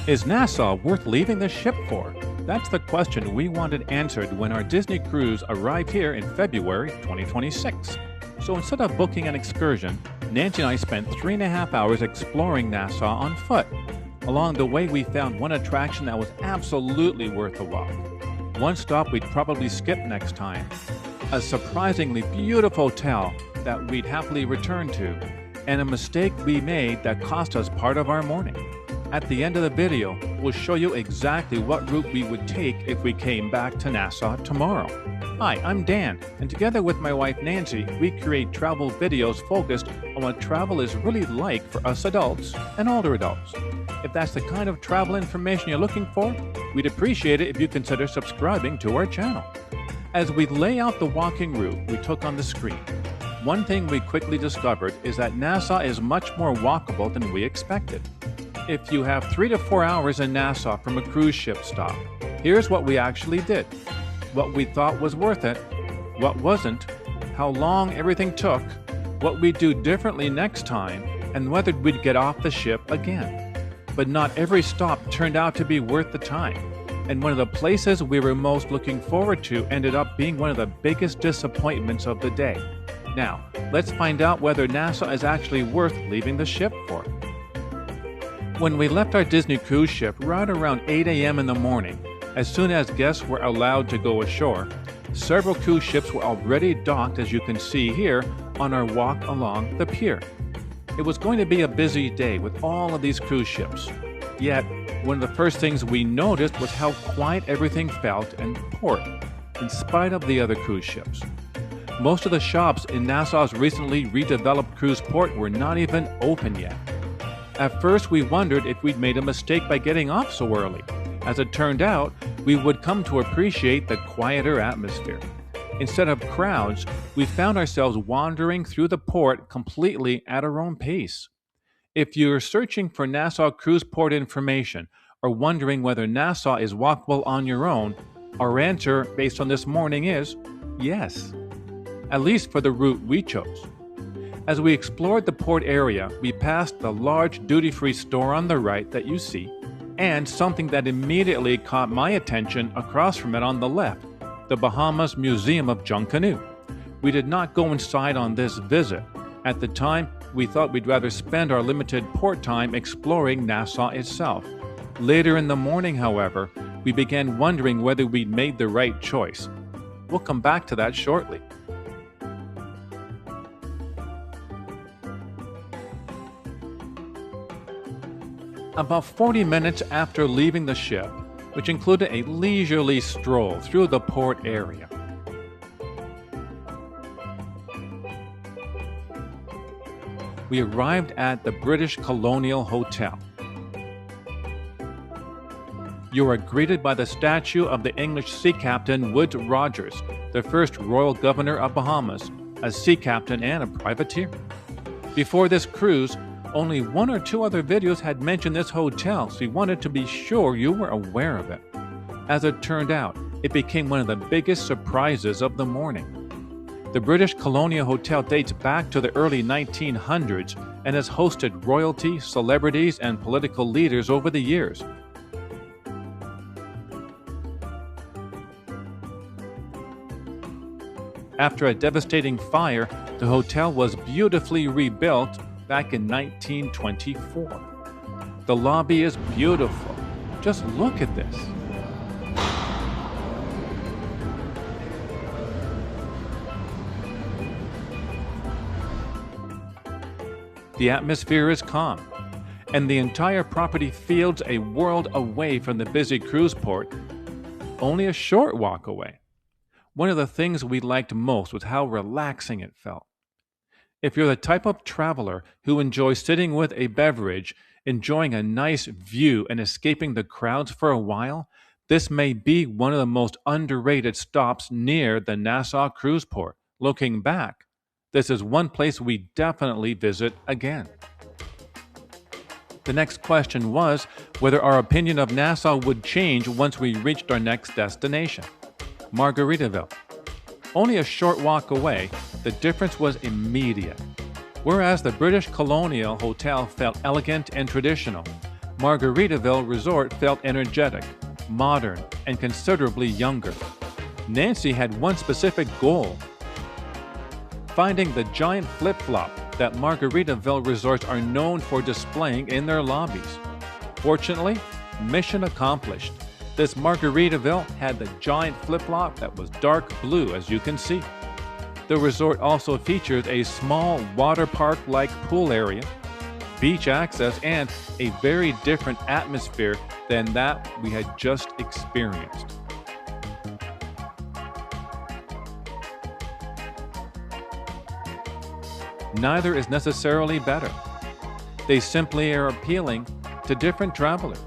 Is Nassau worth leaving the ship for? That's the question we wanted answered when our Disney cruise arrived here in February 2026. So instead of booking an excursion, Nancy and I spent 3.5 hours exploring Nassau on foot. Along the way, we found one attraction that was absolutely worth a walk. One stop we'd probably skip next time. A surprisingly beautiful hotel that we'd happily return to. And a mistake we made that cost us part of our morning. At the end of the video, we'll show you exactly what route we would take if we came back to Nassau tomorrow. Hi, I'm Dan, and together with my wife Nancy, we create travel videos focused on what travel is really like for us adults and older adults. If that's the kind of travel information you're looking for, we'd appreciate it if you consider subscribing to our channel. As we lay out the walking route we took on the screen, one thing we quickly discovered is that Nassau is much more walkable than we expected. If you have 3 to 4 hours in Nassau from a cruise ship stop, here's what we actually did. What we thought was worth it, what wasn't, how long everything took, what we'd do differently next time, and whether we'd get off the ship again. But not every stop turned out to be worth the time, and one of the places we were most looking forward to ended up being one of the biggest disappointments of the day. Now, let's find out whether Nassau is actually worth leaving the ship for. When we left our Disney cruise ship right around 8 a.m. in the morning, as soon as guests were allowed to go ashore, several cruise ships were already docked, as you can see here, on our walk along the pier. It was going to be a busy day with all of these cruise ships. Yet, one of the first things we noticed was how quiet everything felt in port, in spite of the other cruise ships. Most of the shops in Nassau's recently redeveloped cruise port were not even open yet. At first, we wondered if we'd made a mistake by getting off so early. As it turned out, we would come to appreciate the quieter atmosphere. Instead of crowds, we found ourselves wandering through the port completely at our own pace. If you're searching for Nassau cruise port information or wondering whether Nassau is walkable on your own, our answer based on this morning is yes, at least for the route we chose. As we explored the port area, we passed the large duty-free store on the right that you see, and something that immediately caught my attention across from it on the left, the Bahamas Museum of Junkanoo. We did not go inside on this visit. At the time, we thought we'd rather spend our limited port time exploring Nassau itself. Later in the morning, however, we began wondering whether we'd made the right choice. We'll come back to that shortly. About 40 minutes after leaving the ship, which included a leisurely stroll through the port area, we arrived at the British Colonial Hotel. You are greeted by the statue of the English sea captain Woodes Rogers, the first royal governor of Bahamas, a sea captain and a privateer. Before this cruise, only 1 or 2 other videos had mentioned this hotel, so we wanted to be sure you were aware of it. As it turned out, it became one of the biggest surprises of the morning. The British Colonial Hotel dates back to the early 1900s and has hosted royalty, celebrities, and political leaders over the years. After a devastating fire, the hotel was beautifully rebuilt back in 1924. The lobby is beautiful. Just look at this. The atmosphere is calm, and the entire property feels a world away from the busy cruise port, only a short walk away. One of the things we liked most was how relaxing it felt. If you're the type of traveler who enjoys sitting with a beverage, enjoying a nice view, and escaping the crowds for a while, this may be one of the most underrated stops near the Nassau cruise port. Looking back, this is one place we definitely visit again. The next question was whether our opinion of Nassau would change once we reached our next destination, Margaritaville. Only a short walk away, the difference was immediate. Whereas the British Colonial Hotel felt elegant and traditional, Margaritaville Resort felt energetic, modern, and considerably younger. Nancy had one specific goal: finding the giant flip-flop that Margaritaville resorts are known for displaying in their lobbies. Fortunately, mission accomplished. This Margaritaville had the giant flip-flop that was dark blue, as you can see. The resort also features a small water park-like pool area, beach access, and a very different atmosphere than that we had just experienced. Neither is necessarily better. They simply are appealing to different travelers.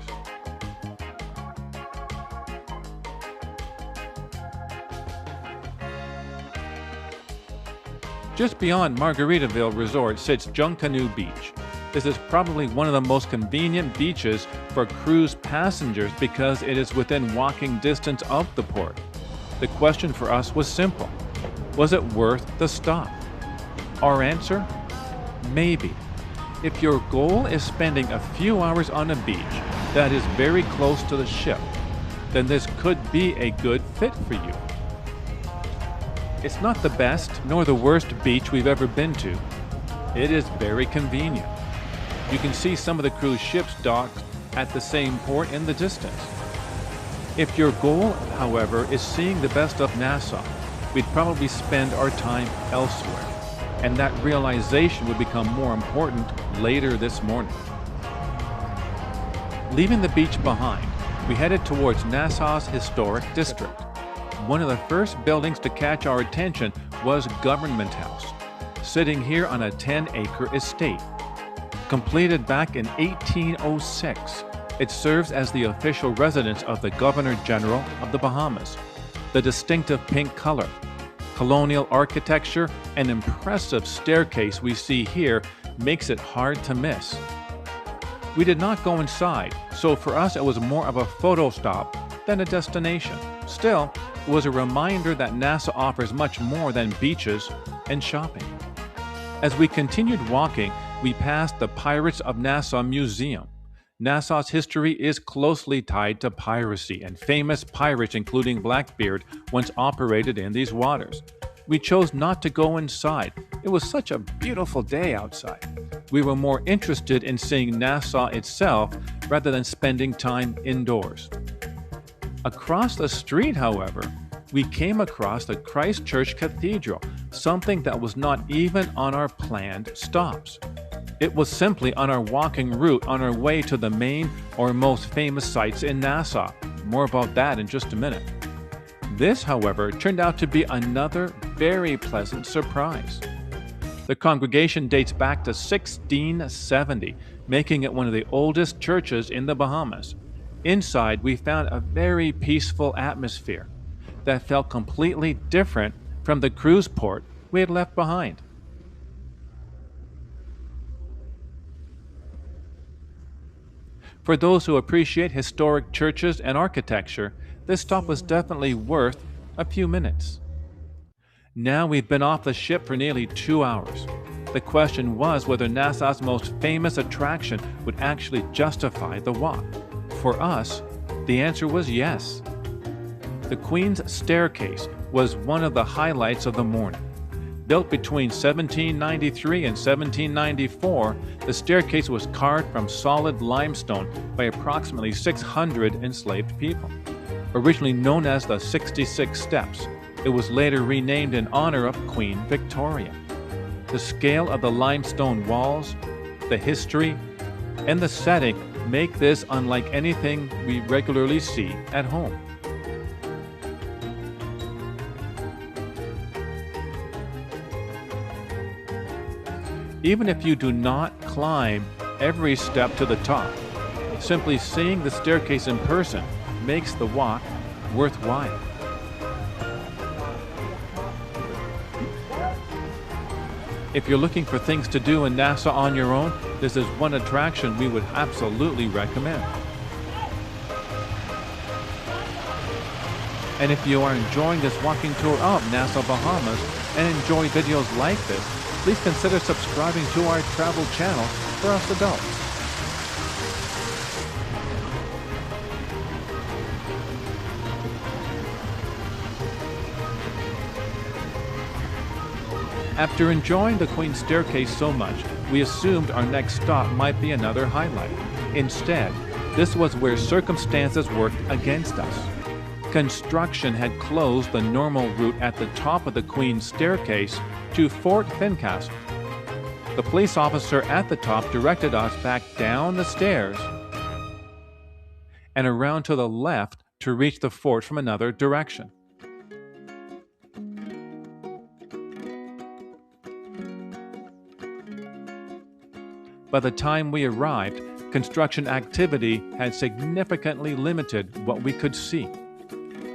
Just beyond Margaritaville Resort sits Junkanoo Beach. This is probably one of the most convenient beaches for cruise passengers because it is within walking distance of the port. The question for us was simple: was it worth the stop? Our answer? Maybe. If your goal is spending a few hours on a beach that is very close to the ship, then this could be a good fit for you. It's not the best nor the worst beach we've ever been to. It is very convenient. You can see some of the cruise ships docked at the same port in the distance. If your goal, however, is seeing the best of Nassau, we'd probably spend our time elsewhere, and that realization would become more important later this morning. Leaving the beach behind, we headed towards Nassau's historic district. One of the first buildings to catch our attention was Government House, sitting here on a 10-acre estate. Completed back in 1806, it serves as the official residence of the Governor General of the Bahamas. The distinctive pink color, colonial architecture, and impressive staircase we see here makes it hard to miss. We did not go inside, so for us it was more of a photo stop than a destination. Still, it was a reminder that Nassau offers much more than beaches and shopping. As we continued walking, we passed the Pirates of Nassau Museum. Nassau's history is closely tied to piracy, and famous pirates including Blackbeard once operated in these waters. We chose not to go inside. It was such a beautiful day outside. We were more interested in seeing Nassau itself rather than spending time indoors. Across the street, however, we came across the Church Cathedral, something that was not even on our planned stops. It was simply on our walking route on our way to the main or most famous sites in Nassau. More about that in just a minute. This, however, turned out to be another very pleasant surprise. The congregation dates back to 1670, making it one of the oldest churches in the Bahamas. Inside, we found a very peaceful atmosphere that felt completely different from the cruise port we had left behind. For those who appreciate historic churches and architecture, this stop was definitely worth a few minutes. Now we've been off the ship for nearly 2 hours. The question was whether Nassau's most famous attraction would actually justify the walk. For us, the answer was yes. The Queen's Staircase was one of the highlights of the morning. Built between 1793 and 1794, the staircase was carved from solid limestone by approximately 600 enslaved people. Originally known as the 66 Steps, it was later renamed in honor of Queen Victoria. The scale of the limestone walls, the history, and the setting make this unlike anything we regularly see at home. Even if you do not climb every step to the top, simply seeing the staircase in person makes the walk worthwhile. If you're looking for things to do in Nassau on your own, this is one attraction we would absolutely recommend. And if you are enjoying this walking tour of Nassau Bahamas and enjoy videos like this, please consider subscribing to our travel channel for us adults. After enjoying the Queen's Staircase so much, we assumed our next stop might be another highlight. Instead, this was where circumstances worked against us. Construction had closed the normal route at the top of the Queen's Staircase to Fort Fincastle. The police officer at the top directed us back down the stairs and around to the left to reach the fort from another direction. By the time we arrived, construction activity had significantly limited what we could see.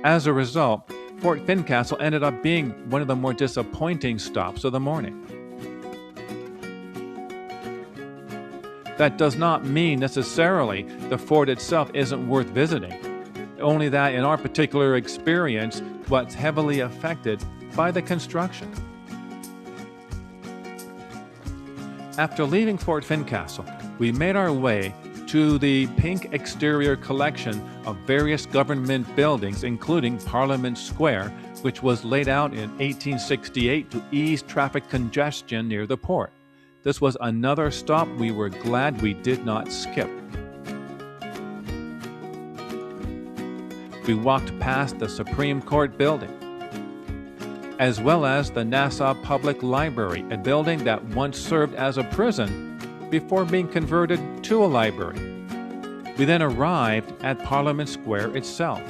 As a result, Fort Fincastle ended up being one of the more disappointing stops of the morning. That does not mean necessarily the fort itself isn't worth visiting, only that in our particular experience, it was heavily affected by the construction. After leaving Fort Fincastle, we made our way to the pink exterior collection of various government buildings, including Parliament Square, which was laid out in 1868 to ease traffic congestion near the port. This was another stop we were glad we did not skip. We walked past the Supreme Court building, as well as the Nassau Public Library, a building that once served as a prison before being converted to a library. We then arrived at Parliament Square itself.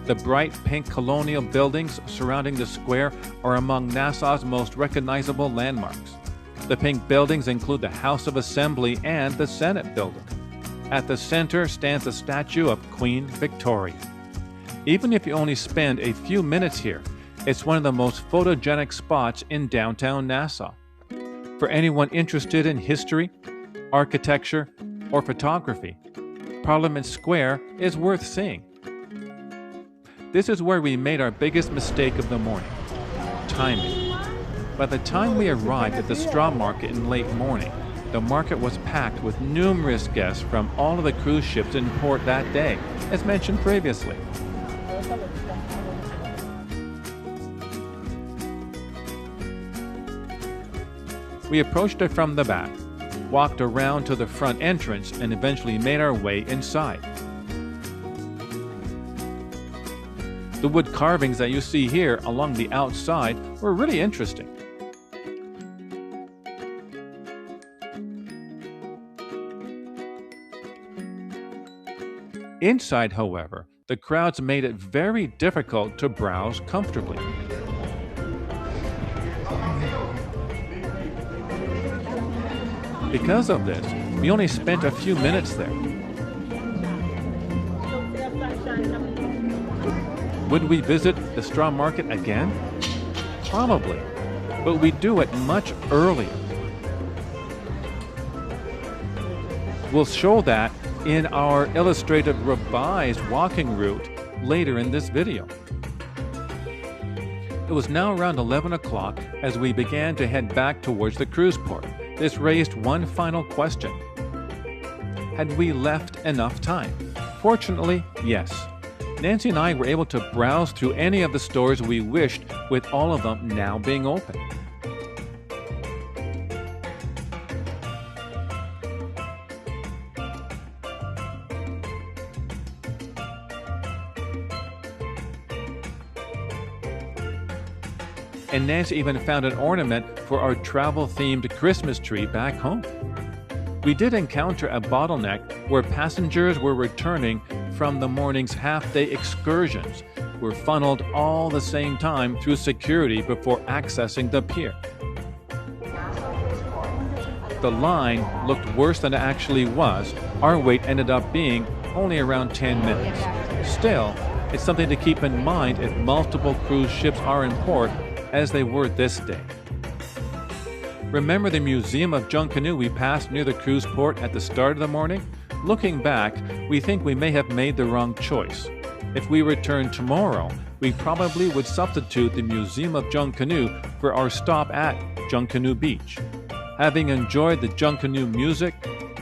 The bright pink colonial buildings surrounding the square are among Nassau's most recognizable landmarks. The pink buildings include the House of Assembly and the Senate building. At the center stands a statue of Queen Victoria. Even if you only spend a few minutes here, it's one of the most photogenic spots in downtown Nassau. For anyone interested in history, architecture, or photography, Parliament Square is worth seeing. This is where we made our biggest mistake of the morning: timing. By the time we arrived at the straw market in late morning, the market was packed with numerous guests from all of the cruise ships in port that day, as mentioned previously. We approached it from the back, walked around to the front entrance, and eventually made our way inside. The wood carvings that you see here along the outside were really interesting. Inside, however, the crowds made it very difficult to browse comfortably. Because of this, we only spent a few minutes there. Would we visit the straw market again? Probably, but we'd do it much earlier. We'll show that in our illustrated revised walking route later in this video. It was now around 11 o'clock as we began to head back towards the cruise port. This raised one final question. Had we left enough time? Fortunately, yes. Nancy and I were able to browse through any of the stores we wished, with all of them now being open. And Nancy even found an ornament for our travel-themed Christmas tree back home. We did encounter a bottleneck where passengers were returning from the morning's half-day excursions were funneled all the same time through security before accessing the pier. The line looked worse than it actually was. Our wait ended up being only around 10 minutes. Still, it's something to keep in mind if multiple cruise ships are in port, as they were this day. Remember the Museum of Junkanoo we passed near the cruise port at the start of the morning? Looking back, we think we may have made the wrong choice. If we returned tomorrow, we probably would substitute the Museum of Junkanoo for our stop at Junkanoo Beach. Having enjoyed the Junkanoo music,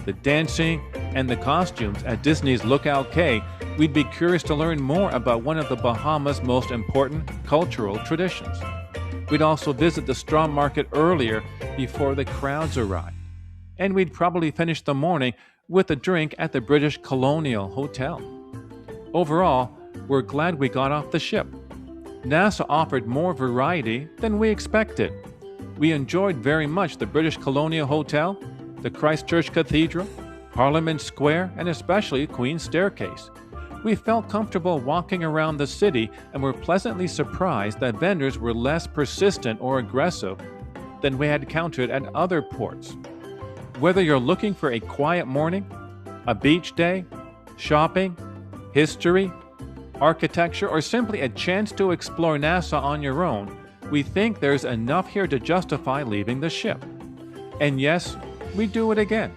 the dancing, and the costumes at Disney's Lookout Cay, we'd be curious to learn more about one of the Bahamas' most important cultural traditions. We'd also visit the straw market earlier before the crowds arrived. And we'd probably finish the morning with a drink at the British Colonial Hotel. Overall, we're glad we got off the ship. Nassau offered more variety than we expected. We enjoyed very much the British Colonial Hotel, the Church Cathedral, Parliament Square, and especially Queen's Staircase. We felt comfortable walking around the city and were pleasantly surprised that vendors were less persistent or aggressive than we had encountered at other ports. Whether you're looking for a quiet morning, a beach day, shopping, history, architecture, or simply a chance to explore Nassau on your own, we think there's enough here to justify leaving the ship. And yes, we do it again.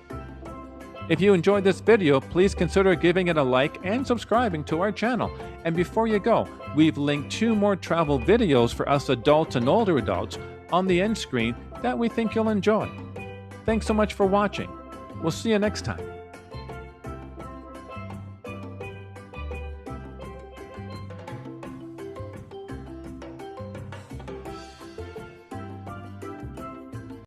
If you enjoyed this video, please consider giving it a like and subscribing to our channel. And before you go, we've linked 2 more travel videos for us adults and older adults on the end screen that we think you'll enjoy. Thanks so much for watching. We'll see you next time.